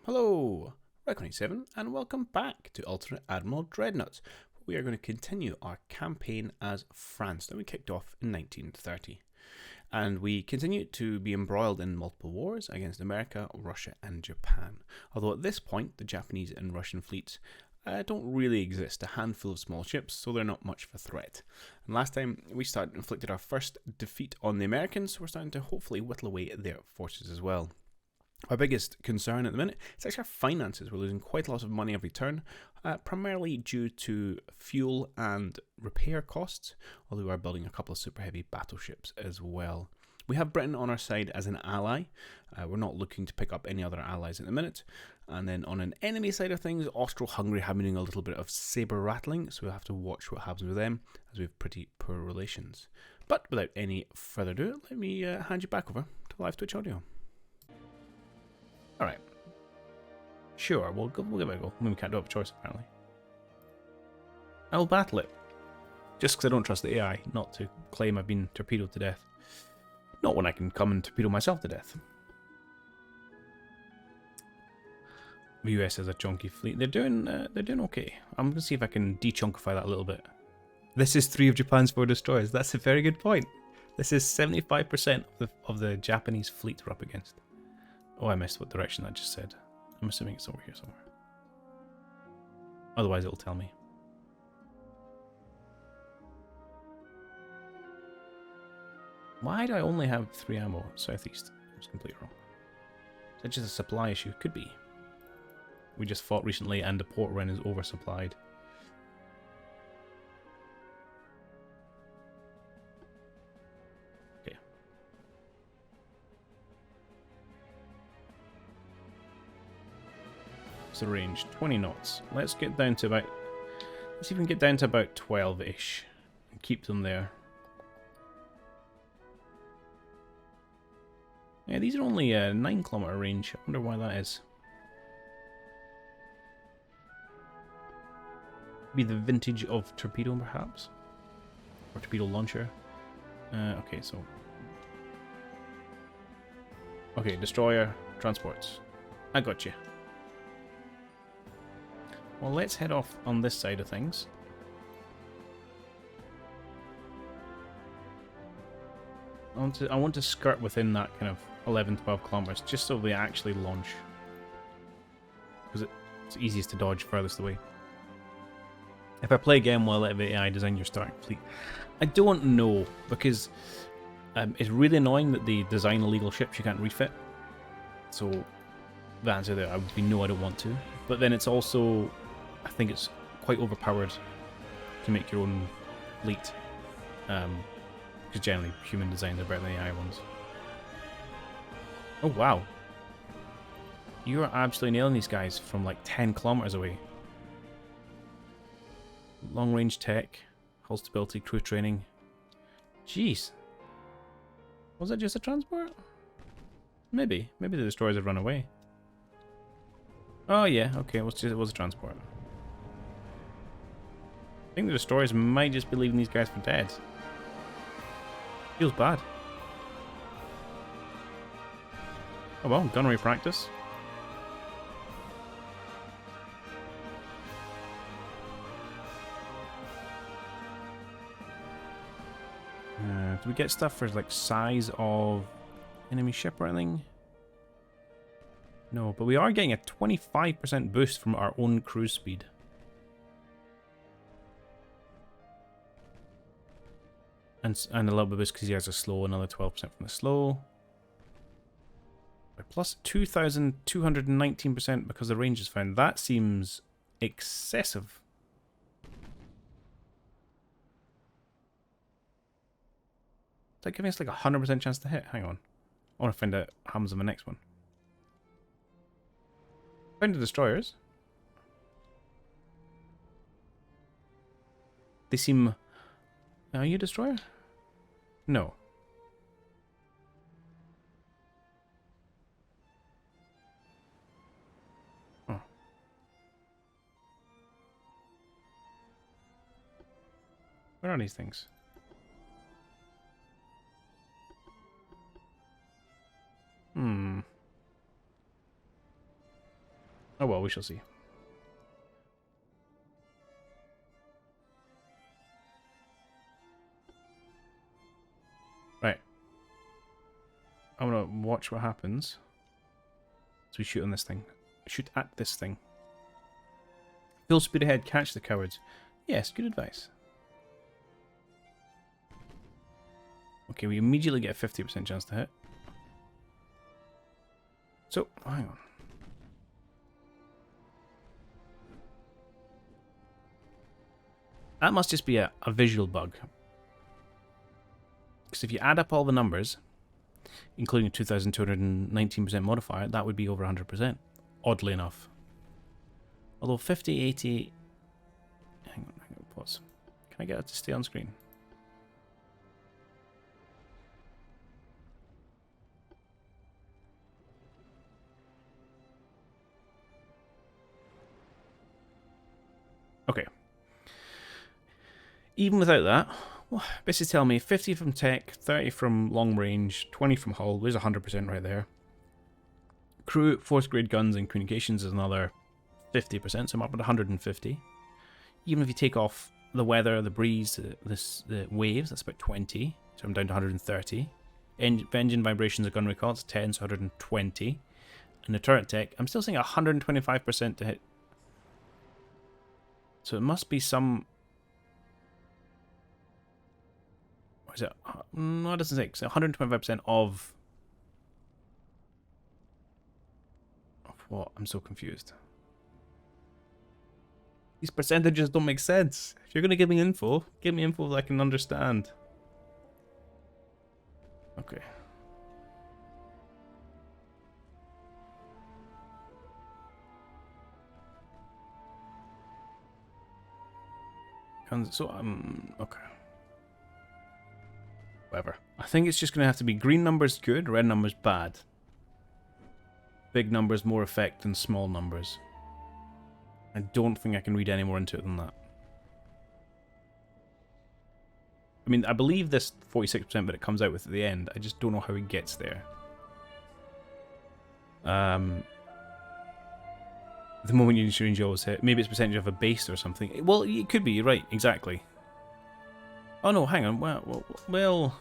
Hello, Red27, and welcome back to Alternate Admiral Dreadnoughts. We are going to continue our campaign as France that we kicked off in 1930. And we continue to be embroiled in multiple wars against America, Russia, and Japan. Although at this point, the Japanese and Russian fleets don't really exist, a handful of small ships, so they're not much of a threat. And last time we inflicted our first defeat on the Americans, so we're starting to hopefully whittle away at their forces as well. Our biggest concern at the minute is actually our finances. We're losing quite a lot of money every turn, primarily due to fuel and repair costs, although we are building a couple of super heavy battleships as well. We have Britain on our side as an ally. We're not looking to pick up any other allies at the minute. And then on an enemy side of things, Austro-Hungary have been doing a little bit of saber rattling, so we'll have to watch what happens with them, as we have pretty poor relations. But without any further ado, let me hand you back over to live Twitch audio. Alright. Sure, we'll give it a go. I mean, we can't do it by choice, apparently. I'll battle it. Just because I don't trust the AI, not to claim I've been torpedoed to death. Not when I can come and torpedo myself to death. The US has a chunky fleet. They're doing okay. I'm going to see if I can de-chunkify that a little bit. This is 3 of Japan's 4 destroyers. That's a very good point. This is 75% of the Japanese fleet we're up against. Oh, I missed what direction that just said. I'm assuming it's over here somewhere. Otherwise it'll tell me. Why do I only have 3 ammo? Southeast. I was completely wrong. Is that just a supply issue? Could be. We just fought recently and the port run is oversupplied. The range 20 knots. Let's get down to about, let's see if we can get down to about 12-ish and keep them there. Yeah, these are only a 9-kilometer range. I wonder why that is. Be the vintage of torpedo, perhaps, or torpedo launcher. Okay, so destroyer transports. I got you. Well, let's head off on this side of things. I want to skirt within that kind of 11-12 kilometers, just so they actually launch. Because it's easiest to dodge furthest away. If I play again while let the AI design your starting fleet, I don't know, because it's really annoying that they design illegal ships you can't refit. So the answer there would be no, I don't want to. But then it's also, I think it's quite overpowered to make your own fleet, because generally human designs are better than AI ones. Oh wow, you are absolutely nailing these guys from like 10 kilometers away. Long range tech, hull stability, crew training. Jeez, was that just a transport? Maybe the destroyers have run away. Oh yeah, okay, it was a transport. I think the destroyers might just be leaving these guys for dead. Feels bad. Oh well, gunnery practice. Do we get stuff for like size of enemy ship or anything? No, but we are getting a 25% boost from our own cruise speed. And a little bit boost because he has a slow, another 12% from the slow. Plus 2,219% because the range is found. That seems excessive. Is that giving us like a 100% chance to hit? Hang on. I want to find out what happens in the next one. Found the destroyers. They seem... Are you a destroyer? No. Oh. Where are these things? Oh well, we shall see. Right. I'm gonna watch what happens. So we shoot on this thing. Shoot at this thing. Full speed ahead, catch the cowards. Yes, good advice. Okay, we immediately get a 50% chance to hit. So, hang on. That must just be a visual bug. Because if you add up all the numbers, including a 2,219% modifier, that would be over 100%. Oddly enough. Although 50, 80... Hang on, pause. Can I get it to stay on screen? Okay. Even without that, well, this is telling me 50 from tech, 30 from long range, 20 from hull. There's 100% right there. Crew, 4th grade guns and communications is another 50%, so I'm up at 150. Even if you take off the weather, the breeze, the waves, that's about 20, so I'm down to 130. Engine vibrations of gun recoil, it's 10, so 120. And the turret tech, I'm still seeing 125% to hit. So it must be some... What is it? No, it doesn't say. So 125% of what? I'm so confused. These percentages don't make sense. If you're going to give me info that I can understand. Okay. So, okay. Whatever. I think it's just going to have to be green numbers good, red numbers bad. Big numbers more effect than small numbers. I don't think I can read any more into it than that. I mean, I believe this 46%, but it comes out with at the end. I just don't know how it gets there. The moment you change, you always hit. Maybe it's percentage of a base or something. Well, it could be. You're right. Exactly. Oh no, hang on. Well,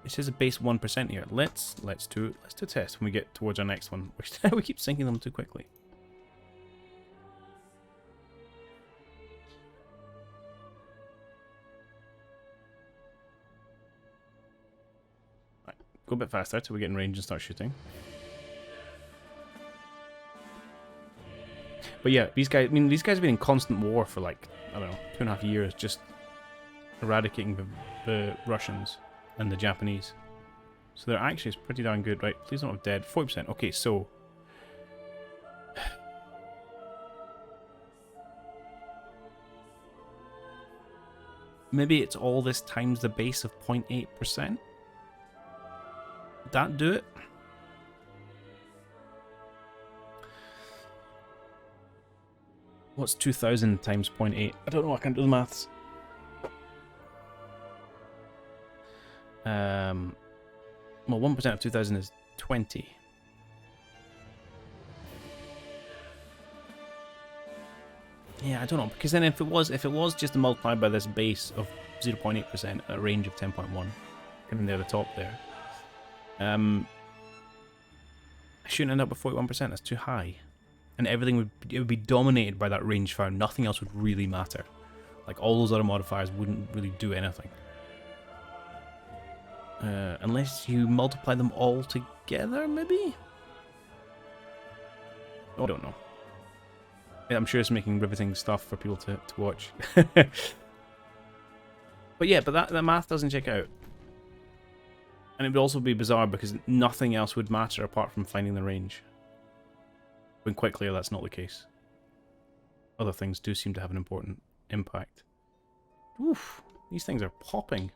it says a base 1% here. Let's do a test when we get towards our next one. We keep sinking them too quickly. Right, go a bit faster till we get in range and start shooting. But yeah, these guys. I mean, these guys have been in constant war for like, I don't know, 2.5 years, just eradicating the Russians and the Japanese. So they're actually pretty darn good, right? Please don't have dead. 40%. Okay, so maybe it's all this times the base of 0.8%. Would that do it? What's 2,000 times 0.8? I don't know, I can't do the maths. Well, 1% of 2,000 is 20. Yeah, I don't know, because then if it was just multiplied by this base of 0.8% at a range of 10.1, kind of near the top there, I shouldn't end up with 41%. That's too high, and everything would be dominated by that range fire. Nothing else would really matter. Like all those other modifiers wouldn't really do anything. Unless you multiply them all together, maybe? Oh, I don't know. I'm sure it's making riveting stuff for people to watch. But yeah, but that math doesn't check out. And it would also be bizarre because nothing else would matter apart from finding the range. When quite clear that's not the case. Other things do seem to have an important impact. Oof, these things are popping.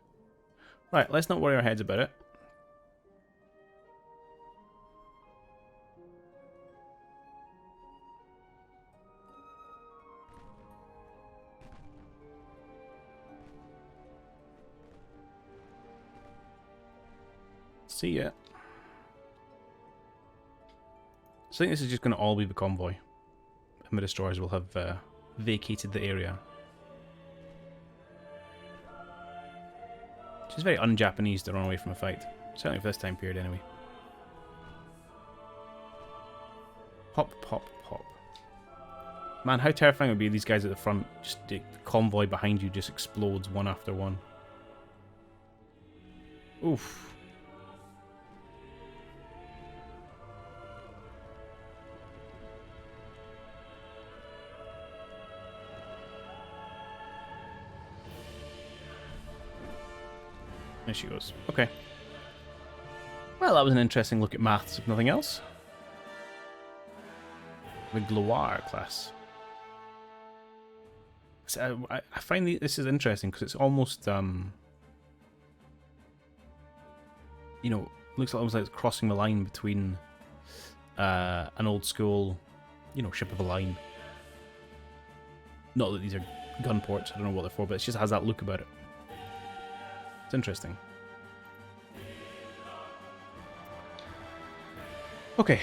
Right, let's not worry our heads about it. See ya. So I think this is just going to all be the convoy. And the destroyers will have vacated the area. Which is very un-Japanese to run away from a fight. Certainly for this time period anyway. Pop, pop, pop. Man, how terrifying it would be these guys at the front. Just the convoy behind you just explodes one after one. Oof. There she goes. Okay. Well, that was an interesting look at maths, if nothing else. The Gloire class. So I find this is interesting because it's almost, you know, looks almost like it's crossing the line between an old school, you know, ship of a line. Not that these are gun ports, I don't know what they're for, but it just has that look about it. It's interesting. Okay.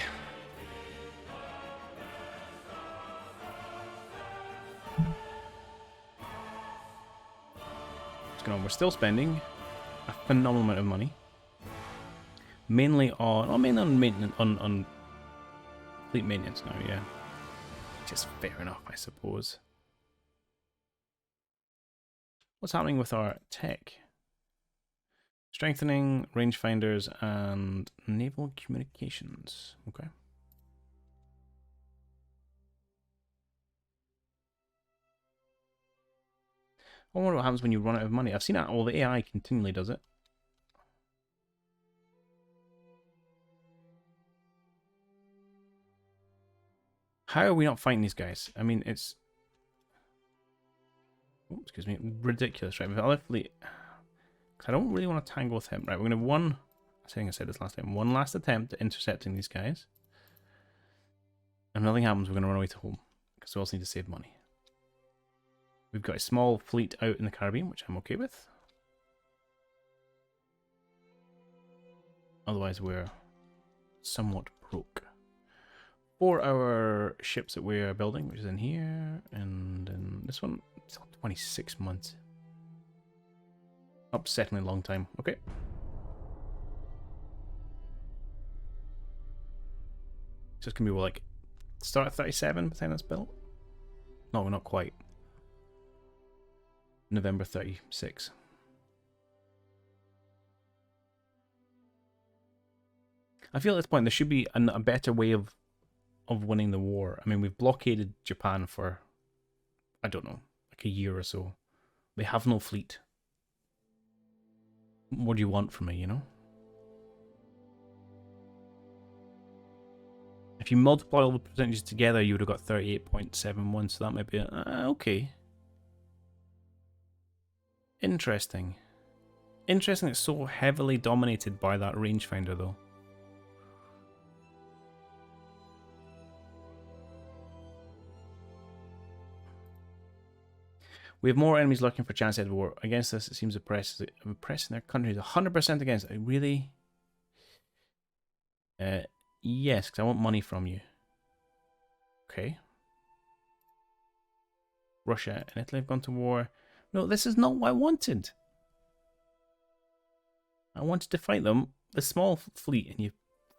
What's going on? We're still spending a phenomenal amount of money. Mainly on, mainly on maintenance, on fleet maintenance now, yeah. Which is fair enough, I suppose. What's happening with our tech? Strengthening, rangefinders, and naval communications. Okay. I wonder what happens when you run out of money. I've seen that. Well, the AI continually does it. How are we not fighting these guys? I mean, it's... Oh, excuse me. Ridiculous, right? With other fleet... Because I don't really want to tangle with him. Right, we're going to have one... I think I said this last time. One last attempt at intercepting these guys. And if nothing happens, we're going to run away to home. Because we also need to save money. We've got a small fleet out in the Caribbean, which I'm okay with. Otherwise, we're somewhat broke. For our ships that we're building, which is in here, and in this one, it's 26 months. Upsettingly long time. Okay. So it's going to be, what, like, start at 37 by the time that's built? No, we're not quite. November 36. I feel at this point there should be a better way of winning the war. I mean, we've blockaded Japan for, I don't know, like a year or so. They have no fleet. What do you want from me, you know? If you multiply all the percentages together, you would have got 38.71, so that might be okay. Interesting. Interesting it's so heavily dominated by that rangefinder, though. We have more enemies lurking for chance at war. Against us, it seems oppressing their country is 100% against it. Really? Yes, because I want money from you. Okay. Russia and Italy have gone to war. No, this is not what I wanted. I wanted to fight them, the small fleet, and you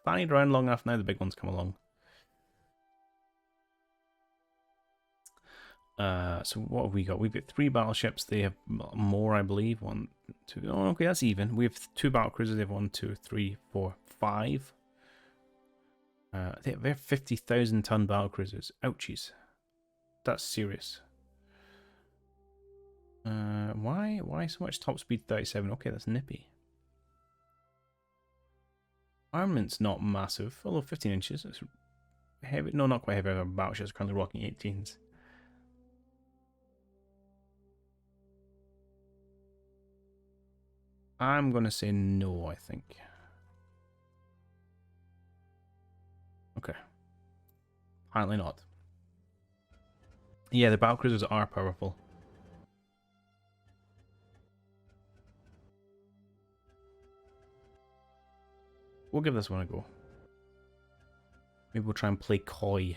fannied around long enough, now the big ones come along. So what have we got? We've got 3 battleships. They have more, I believe. 1, 2. Oh, okay, that's even. We have 2 battle cruisers. They have 1, 2, 3, 4, 5. They're 50,000 ton battle cruisers. Ouchies. That's serious. Why so much top speed 37? Okay, that's nippy. Armament's not massive, although 15 inches. It's heavy. No, not quite heavy. Our battleships are currently rocking 18s. I'm going to say no, I think. Okay. Apparently not. Yeah, the battlecruisers are powerful. We'll give this one a go. Maybe we'll try and play coy.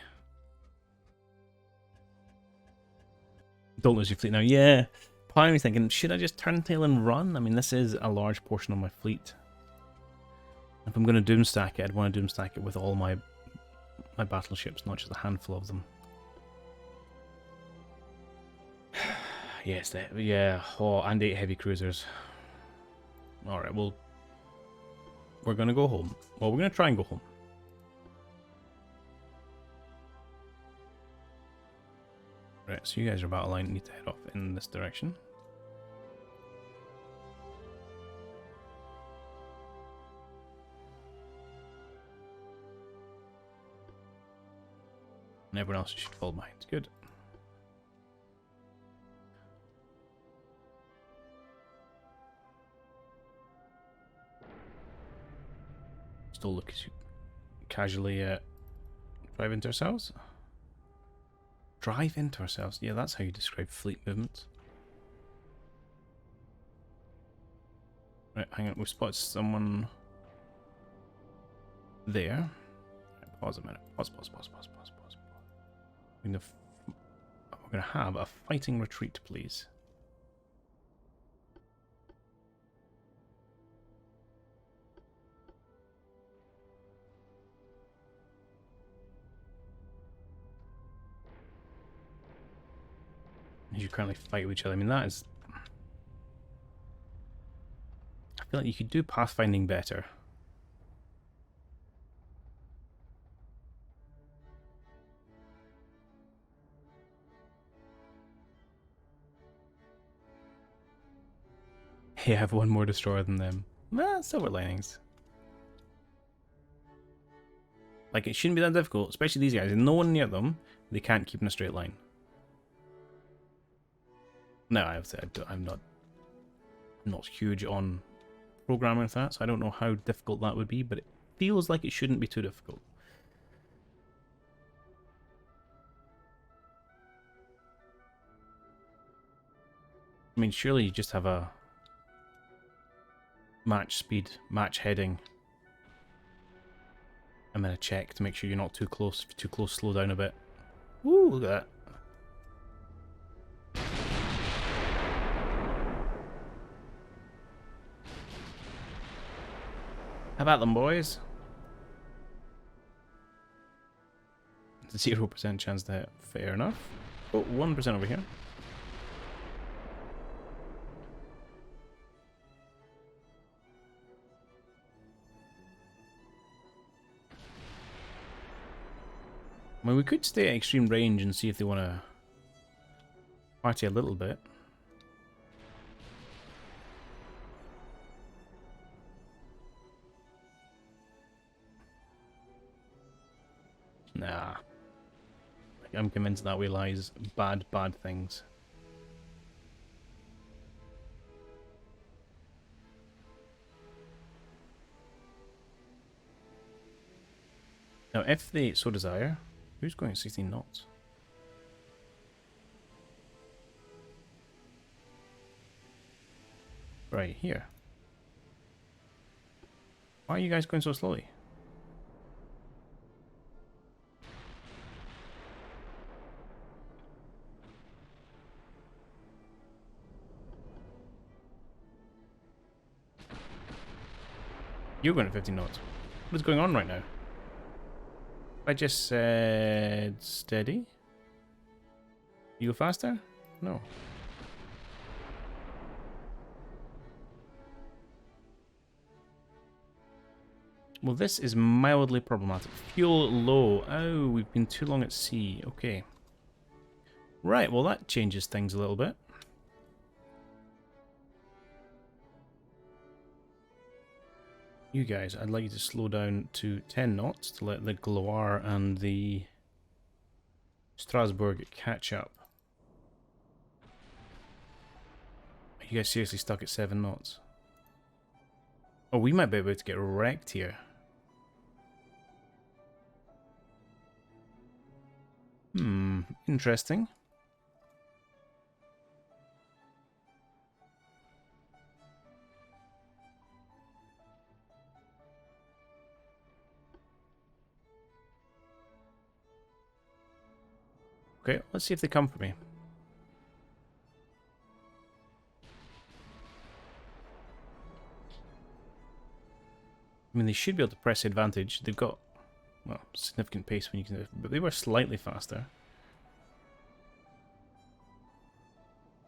Don't lose your fleet now. Yeah. Part of me thinking, should I just turn tail and run? I mean, this is a large portion of my fleet. If I'm going to doomstack it, I'd want to doomstack it with all my battleships, not just a handful of them. Yes, yeah. Oh, and 8 heavy cruisers. Alright, well, we're going to go home. Well, we're going to try and go home. Right, so you guys are battle line, need to head off in this direction. And everyone else should fall behind. Good. Still look as you casually drive into ourselves. Drive into ourselves. Yeah, that's how you describe fleet movements. Right, hang on. We've spotted someone there. Right, pause a minute. Pause. We're going to have a fighting retreat, please. You currently fight with each other. I mean, that is... I feel like you could do pathfinding better. Hey, I have one more destroyer than them. Silver linings. Like, it shouldn't be that difficult, especially these guys. No one near them, they can't keep in a straight line. No, I'm not huge on programming with that, so I don't know how difficult that would be, but it feels like it shouldn't be too difficult. I mean, surely you just have a match speed, match heading, and then a check to make sure you're not too close. If you're too close, slow down a bit. Woo, look at that. How about them, boys? 0% chance to hit. Fair enough. Oh, 1% over here. I mean, we could stay at extreme range and see if they want to party a little bit. Nah. I'm convinced that way lies bad things. Now, if they so desire, who's going at 16 knots? Right here. Why are you guys going so slowly? You're going at 15 knots. What is going on right now? I just said steady. You go faster? No. Well, this is mildly problematic. Fuel low. Oh, we've been too long at sea. Okay. Right, well that changes things a little bit. You guys, I'd like you to slow down to 10 knots to let the Gloire and the Strasbourg catch up. Are you guys seriously stuck at 7 knots? Oh, we might be able to get wrecked here. Interesting. Okay, let's see if they come for me. I mean, they should be able to press the advantage. They've got, well, significant pace when you can, but they were slightly faster.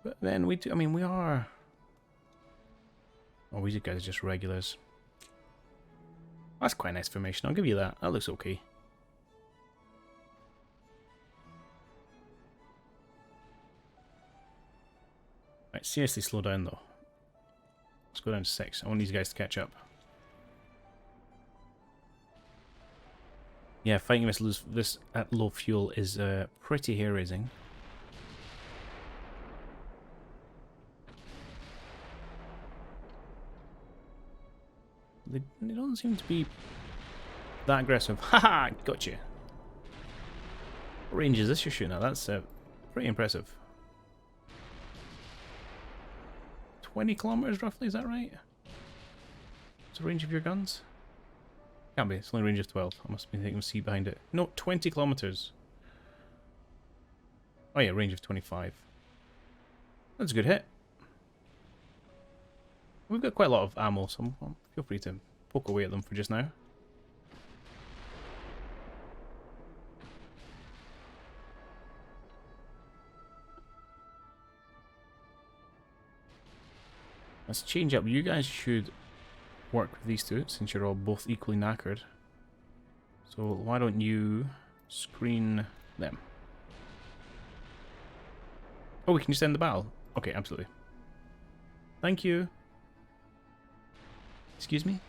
But then we do, I mean, we are... Oh, these guys are just regulars. That's quite a nice formation, I'll give you that. That looks okay. Right, seriously slow down though. Let's go down to 6. I want these guys to catch up. Yeah, fighting this at low fuel is pretty hair-raising. They don't seem to be that aggressive. Haha, gotcha. What range is this you're shooting at? That's pretty impressive. 20 kilometers roughly, is that right? What's the range of your guns? Can't be, it's only a range of 12. I must be thinking of C behind it. No, 20 kilometers. Oh yeah, range of 25. That's a good hit. We've got quite a lot of ammo, so feel free to poke away at them for just now. Let's change up. You guys should work with these two, since you're all both equally knackered. So why don't you screen them? Oh, we can just end the battle. Okay, absolutely. Thank you. Excuse me?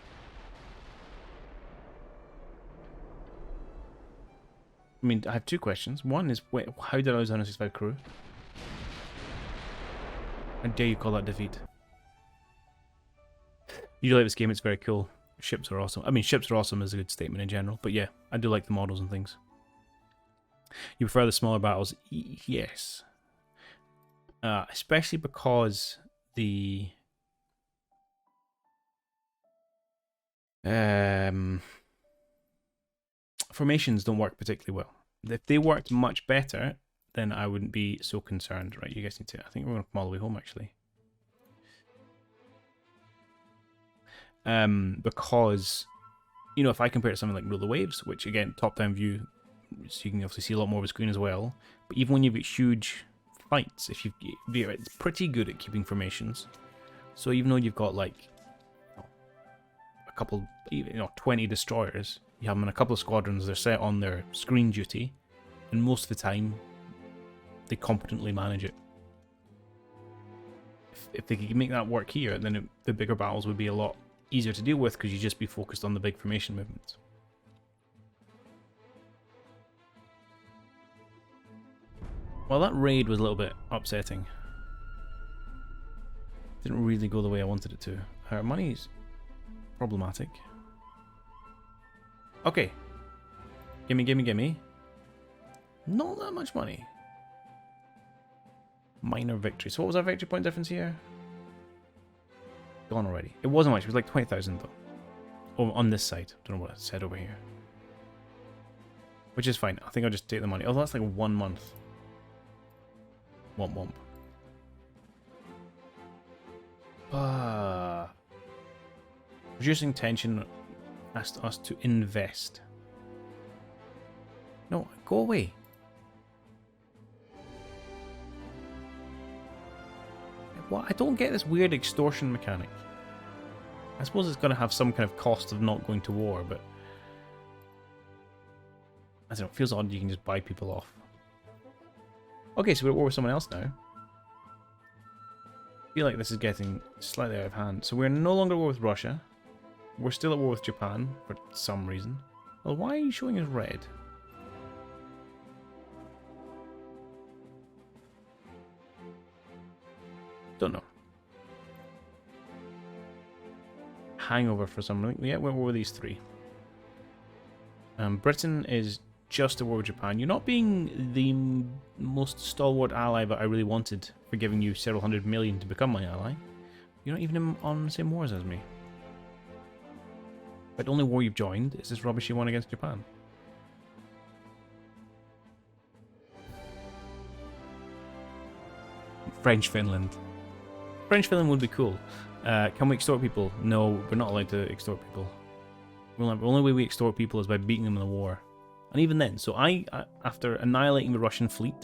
I mean, I have two questions. One is, wait, how did I lose 165 crew? How dare you call that defeat? You do like this game, it's very cool. Ships are awesome. I mean, ships are awesome is a good statement in general, but yeah, I do like the models and things. You prefer the smaller battles? Yes. Especially because the... formations don't work particularly well. If they worked much better, then I wouldn't be so concerned. Right, you guys need to... I think we're going to come all the way home, actually. Because, you know, if I compare it to something like Rule the Waves, which again, top-down view, so you can obviously see a lot more of the screen as well, but even when you've got huge fights, if it's pretty good at keeping formations. So even though you've got like a couple, 20 destroyers, you have them in a couple of squadrons, they're set on their screen duty, and most of the time, they competently manage it. If they could make that work here, then the bigger battles would be a lot easier to deal with because you'd just be focused on the big formation movements. Well, that raid was a little bit upsetting. Didn't really go the way I wanted it to. Our money's problematic. Okay. Gimme, gimme, gimme. Not that much money. Minor victory. So what was our victory point difference here? Gone already. It wasn't much. It was like 20,000 though. Oh, on this side. Don't know what it said over here. Which is fine. I think I'll just take the money. Oh, that's like 1 month. Womp womp. Reducing tension asked us to invest. No, go away. What? I don't get this weird extortion mechanic. I suppose it's going to have some kind of cost of not going to war, but I don't know, it feels odd you can just buy people off. Okay, so we're at war with someone else now. I feel like this is getting slightly out of hand. So we're no longer at war with Russia. We're still at war with Japan, for some reason. Well, why are you showing us red? Don't know. Hangover for some reason. Yeah, we're at war with these three. Britain is just at war with Japan. You're not being the most stalwart ally that I really wanted for giving you several hundred million to become my ally. You're not even on the same wars as me. But the only war you've joined is this rubbish you won against Japan. French Finland. French Finland would be cool. Can we extort people? No, we're not allowed to extort people. The only way we extort people is by beating them in a war. And even then, so I after annihilating the Russian fleet,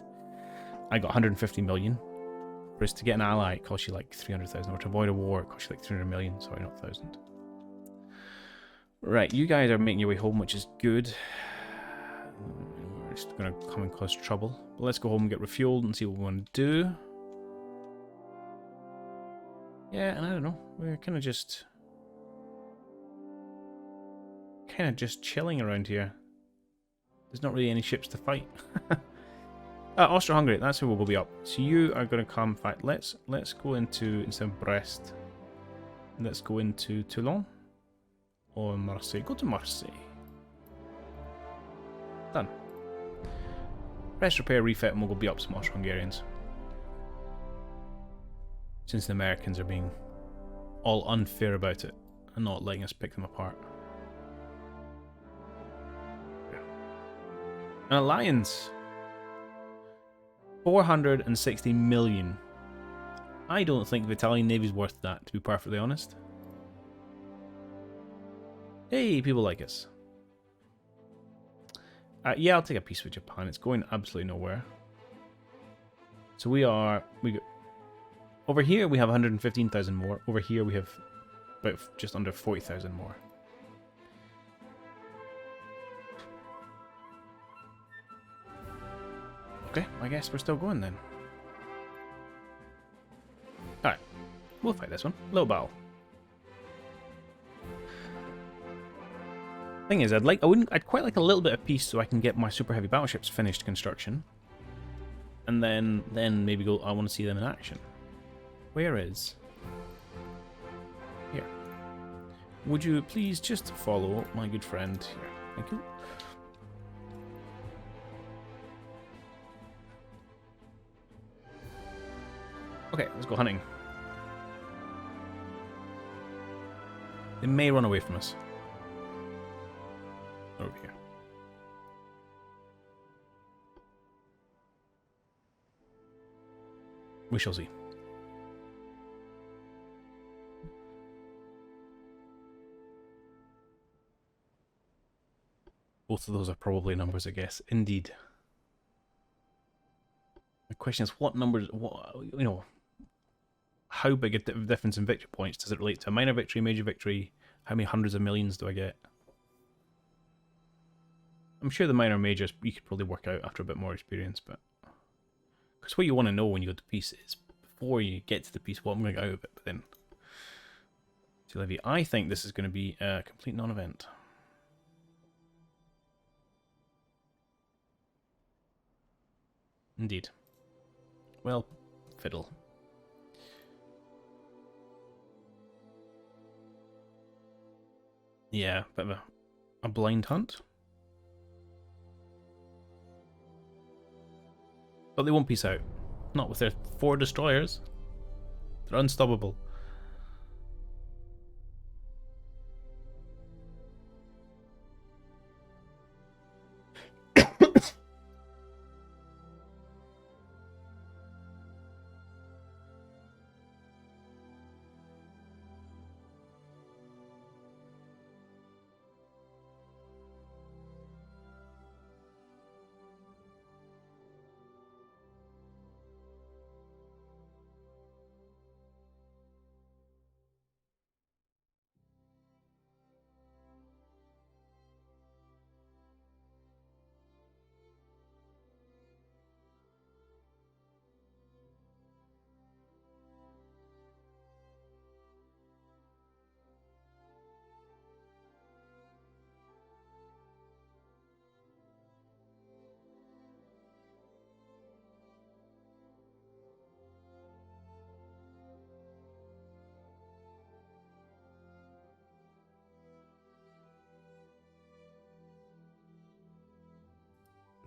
I got 150 million. Whereas to get an ally, it costs you like 300,000. Or to avoid a war, it costs you like 300 million. Sorry, not 1,000. Right, you guys are making your way home, which is good. We're just going to come and cause trouble. But let's go home and get refueled and see what we want to do. Yeah, and I don't know. We're kind of just chilling around here. There's not really any ships to fight. Austria-Hungary, that's who will be up. So you are going to come. In fact, let's go into, instead of Brest, let's go into Toulon or Marseille. Go to Marseille. Done. Rest, repair, refit, and we'll be up some Austro-Hungarians. Since the Americans are being all unfair about it and not letting us pick them apart. An alliance. 460 million. I don't think the Italian Navy's worth that, to be perfectly honest. Hey, people like us. Yeah, I'll take a peace with Japan. It's going absolutely nowhere. So over here we have 115,000 more. Over here we have about just under 40,000 more. Okay, I guess we're still going then. Alright, we'll fight this one. Low battle. Thing is, I'd quite like a little bit of peace so I can get my super heavy battleships finished construction. And then maybe go, I want to see them in action. Where is? Here. Would you please just follow my good friend here? Thank you. Okay, let's go hunting. They may run away from us. Over here. We shall see. Both of those are probably numbers, I guess. Indeed. The question is, what numbers, how big a difference in victory points does it relate to a minor victory, major victory? How many hundreds of millions do I get? I'm sure the minor and majors you could probably work out after a bit more experience, but because what you want to know when you go to peace is before you get to the peace, what I'm going to get out of it. But then, to Levy, I think this is going to be a complete non-event. Indeed. Well, fiddle. Yeah, bit of a blind hunt. But they won't peace out. Not with their 4 destroyers. They're unstoppable.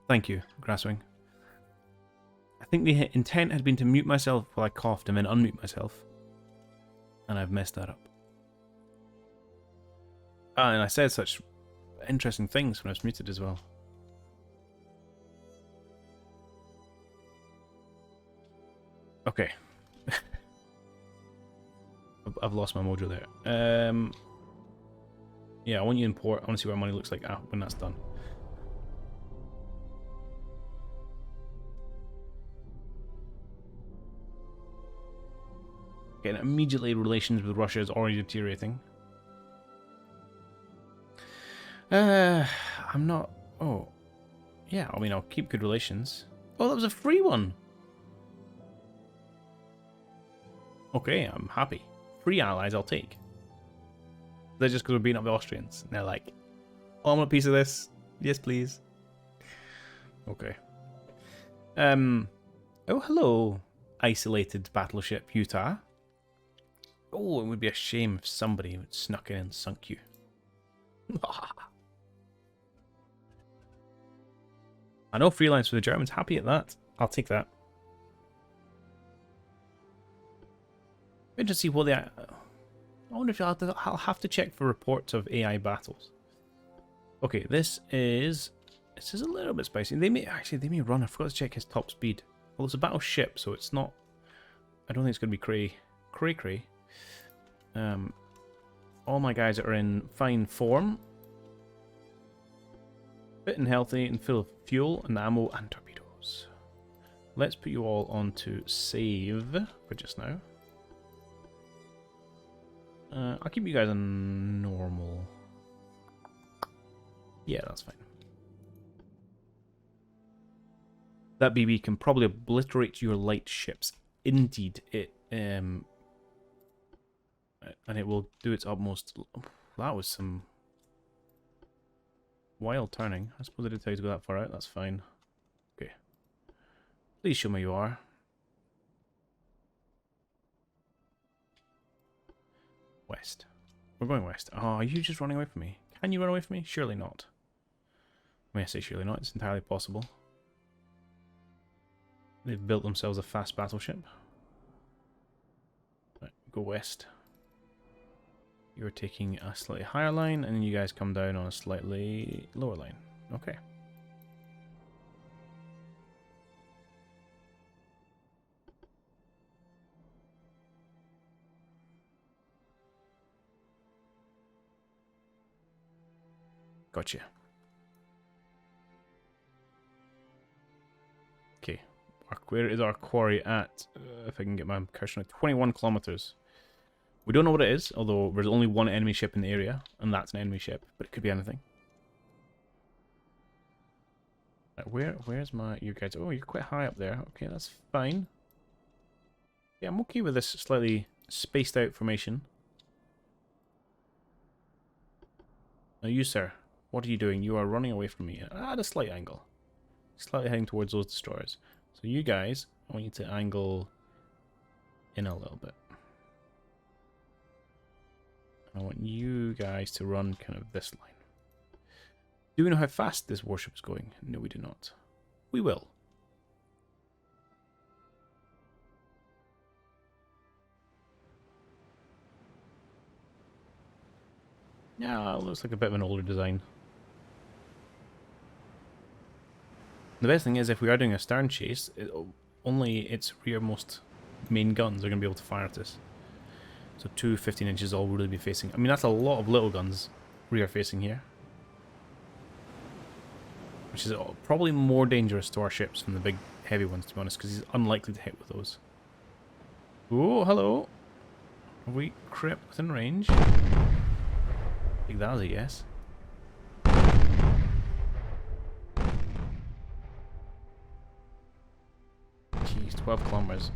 Thank you, Grasswing. I think the intent had been to mute myself while I coughed and then unmute myself. And I've messed that up. And I said such interesting things when I was muted as well. Okay. I've lost my mojo there. Yeah, I want you in port. I want to see what our money looks like when that's done. Okay, and immediately relations with Russia is already deteriorating. I'm not... Oh. Yeah, I mean, I'll keep good relations. Oh, that was a free one! Okay, I'm happy. Free allies I'll take. They're just because we're beating up the Austrians. And they're like, oh, I want a piece of this. Yes, please. Okay. Oh, hello, isolated battleship Utah. Oh, it would be a shame if somebody snuck in and sunk you. I know freelance for the Germans. Happy at that. I'll take that. Interesting to see what they... I wonder if I'll have to check for reports of AI battles. Okay, this is a little bit spicy. They may run. I forgot to check his top speed. Well, it's a battleship, so it's not... I don't think it's going to be cray. All my guys are in fine form. Fit and healthy and full of fuel and ammo and torpedoes. Let's put you all onto save for just now. I'll keep you guys on normal. Yeah, that's fine. That BB can probably obliterate your light ships. Indeed, and it will do its utmost. That was some wild turning. I suppose I did tell you to go that far out. That's fine. Okay. Please show me you are. West. We're going west. Oh, are you just running away from me? Can you run away from me? Surely not. I mean, I say surely not. It's entirely possible. They've built themselves a fast battleship. Right, go west. You're taking a slightly higher line, and then you guys come down on a slightly lower line. Okay. Gotcha. Okay. Where is our quarry at? If I can get my cursor on 21 kilometers. We don't know what it is, although there's only one enemy ship in the area, and that's an enemy ship, but it could be anything. Right, where's you guys? Oh, you're quite high up there. Okay, that's fine. Yeah, I'm okay with this slightly spaced out formation. Now you, sir, what are you doing? You are running away from me at a slight angle. Slightly heading towards those destroyers. So you guys, I want you to angle in a little bit. I want you guys to run kind of this line. Do we know how fast this warship is going? No, we do not. We will. Yeah, it looks like a bit of an older design. The best thing is, if we are doing a stern chase, only its rearmost main guns are going to be able to fire at us. So 2 15 inches all we'll really be facing. I mean, that's a lot of little guns we are facing here. Which is probably more dangerous to our ships than the big heavy ones, to be honest, because he's unlikely to hit with those. Oh, hello. Have we crept within range? I think that was a yes. Jeez, 12 kilometers.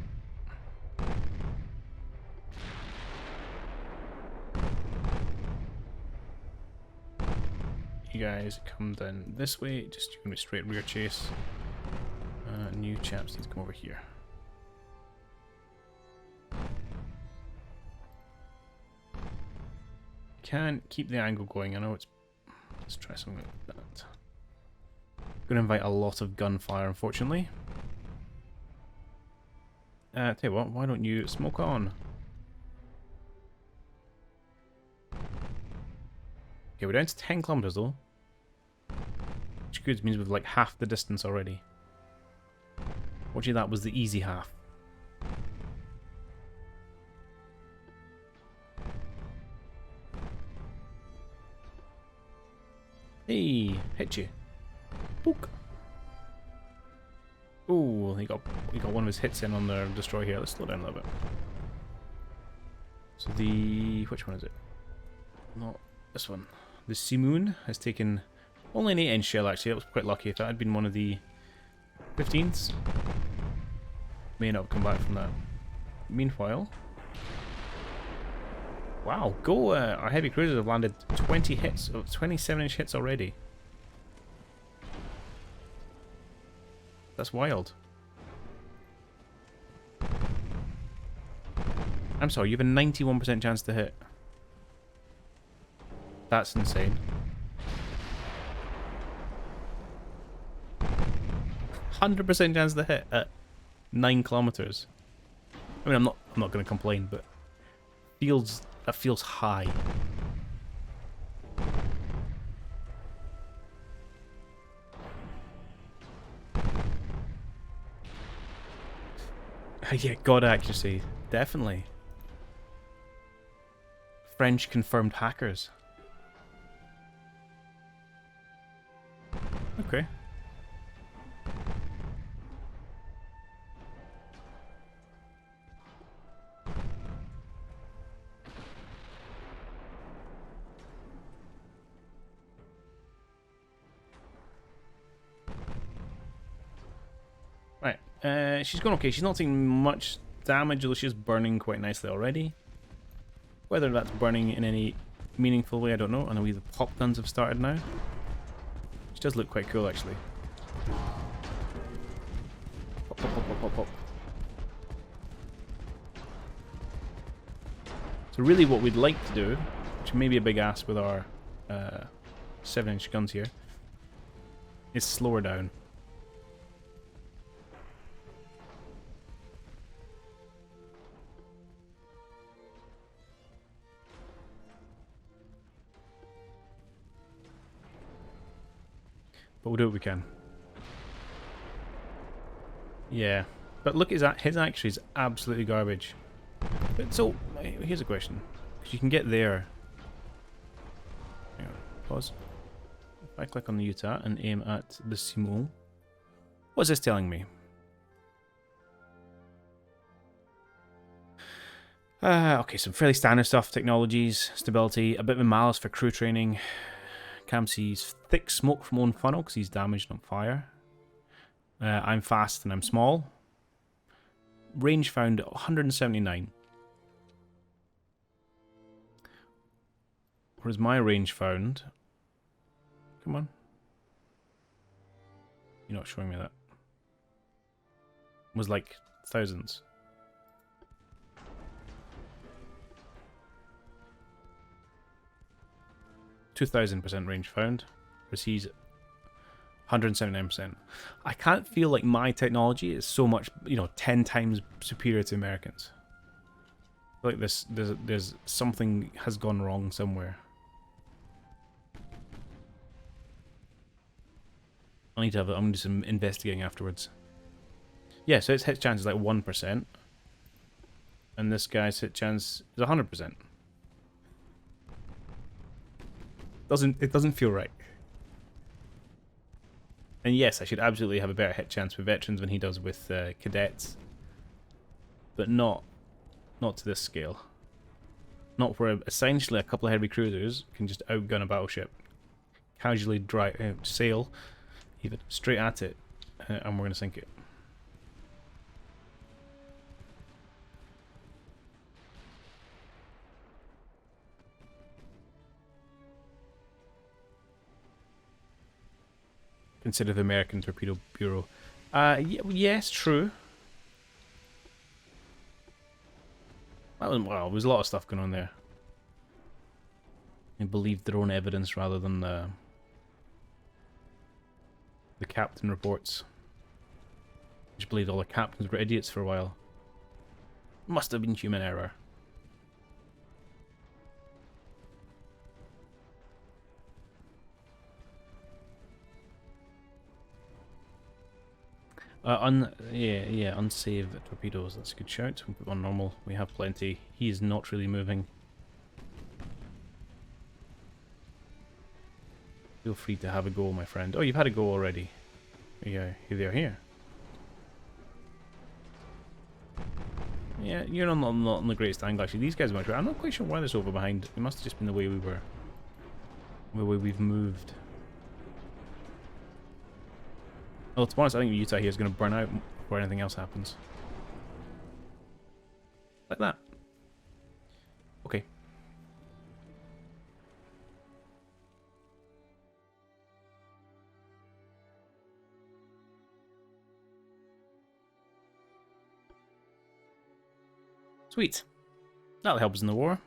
You guys come down this way, just you're going to be straight rear chase. New chaps need to come over here. Can keep the angle going. I know it's... Let's try something like that. Going to invite a lot of gunfire, unfortunately. Tell you what, why don't you smoke on? Okay, we're down to 10 kilometers though. Which good means we've like half the distance already. Fortunately, that was the easy half. Hey, hit you. Book. Oh, he got one of his hits in on the destroy here. Let's slow down a little bit. So which one is it? Not this one. The Simoon has taken only an 8-inch shell actually. That was quite lucky. If that had been one of the 15s, may not have come back from that. Meanwhile, wow, our heavy cruisers have landed 20 hits, 27-inch hits already. That's wild. I'm sorry, you have a 91% chance to hit. That's insane. 100% chance to hit at 9 kilometers. I mean, I'm not going to complain, but that feels high. Yeah, God accuracy, definitely. French confirmed hackers. Okay. Right, she's going okay. She's not taking much damage, although she's burning quite nicely already. Whether that's burning in any meaningful way, I don't know. I know the pop guns have started now. Which does look quite cool, actually. Pop, pop, pop, pop, pop, pop. So really what we'd like to do, which may be a big ask with our 7-inch guns here, is slow her down. But we'll do what we can. Yeah. But look at that. His actually is absolutely garbage. But so, here's a question. Because you can get there. Hang on. Pause. If I click on the UTAT and aim at the Simon, what's this telling me? Okay, some fairly standard stuff. Technologies, stability, a bit of a malice for crew training. Cam sees thick smoke from one funnel because he's damaged on fire. I'm fast and I'm small. Range found 179. Whereas my range found... Come on. You're not showing me that. Was like thousands. %2,000% range found. Whereas he's 179%. I can't feel like my technology is so much, 10 times superior to Americans. I feel like there's something has gone wrong somewhere. I'm gonna do some investigating afterwards. Yeah, so its hit chance is like 1%. And this guy's hit chance is 100%. It doesn't feel right. And yes, I should absolutely have a better hit chance with veterans than he does with cadets. But not to this scale. Not where essentially a couple of heavy cruisers can just outgun a battleship. Casually sail even straight at it, and we're going to sink it. Consider the American Torpedo Bureau. Yes, true. Well, there's a lot of stuff going on there. They believed their own evidence rather than the captain reports. Just believed all the captains were idiots for a while. Must have been human error. Unsave torpedoes. That's a good shout. We'll put on normal. We have plenty. He is not really moving. Feel free to have a go, my friend. Oh, you've had a go already. Yeah, they're here. Yeah, you're not on the greatest angle, actually. These guys are much better. I'm not quite sure why they're so far behind. It must have just been the way we were... the way we've moved. Well, to be honest, I think Utah here is going to burn out before anything else happens. Like that. Okay. Sweet. That'll help us in the war.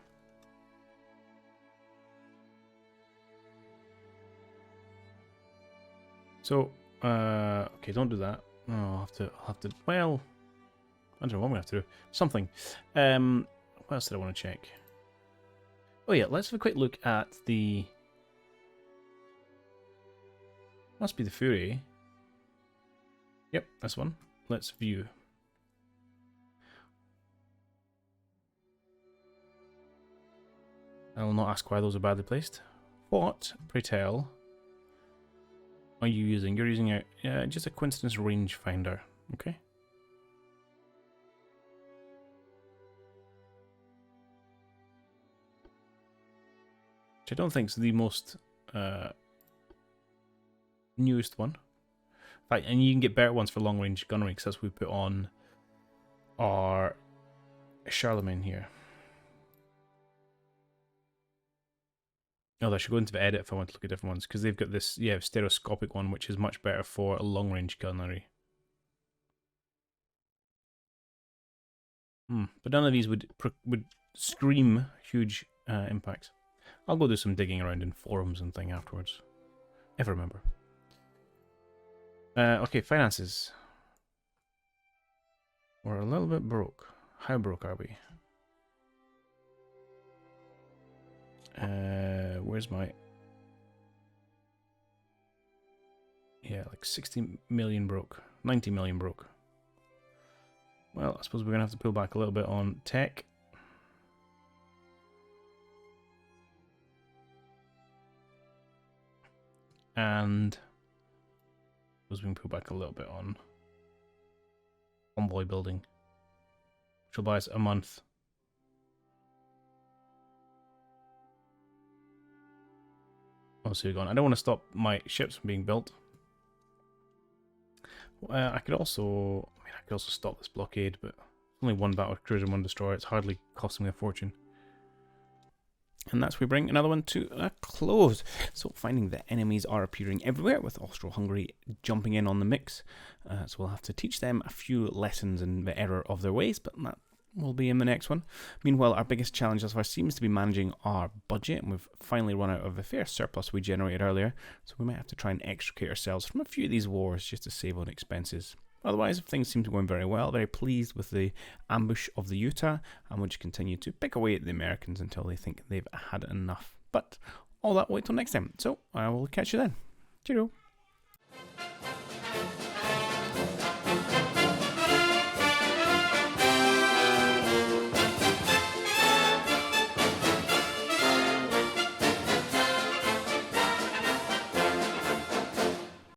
So, okay, don't do that. No, I'll have to, well, I don't know what I'm going to have to do. Something. What else did I want to check? Oh yeah, let's have a quick look at the... Must be the Fury. Yep, this one. Let's view. I will not ask why those are badly placed. What, pray tell, are you using? You're using a just a coincidence rangefinder, okay? Which I don't think is the most newest one. In fact, and you can get better ones for long range gunnery, because that's what we put on our Charlemagne here. Oh, I should go into the edit if I want to look at different ones, because they've got this, yeah, stereoscopic one, which is much better for long range gunnery. But none of these would scream huge impacts. I'll go do some digging around in forums and thing afterwards, if I remember. Okay, finances. We're a little bit broke. How broke are we? Where's my... Yeah, like 60 million broke. 90 million broke. Well, I suppose we're going to have to pull back a little bit on tech. And I suppose we can pull back a little bit on convoy building, which will buy us a month. Oh, so you're gone. I don't want to stop my ships from being built. I could also, I could also stop this blockade, but only one battle cruiser and one destroyer. It's hardly costing me a fortune. And that's where we bring another one to a close. So finding that enemies are appearing everywhere, with Austro-Hungary jumping in on the mix. So we'll have to teach them a few lessons in the error of their ways, but that will be in the next one. Meanwhile, our biggest challenge thus far seems to be managing our budget, and we've finally run out of the fair surplus we generated earlier, so we might have to try and extricate ourselves from a few of these wars just to save on expenses. Otherwise, things seem to be going very well. Very pleased with the ambush of the Utah, and we'll just continue to pick away at the Americans until they think they've had enough. But all that will wait till next time, so I will catch you then. Cheerio.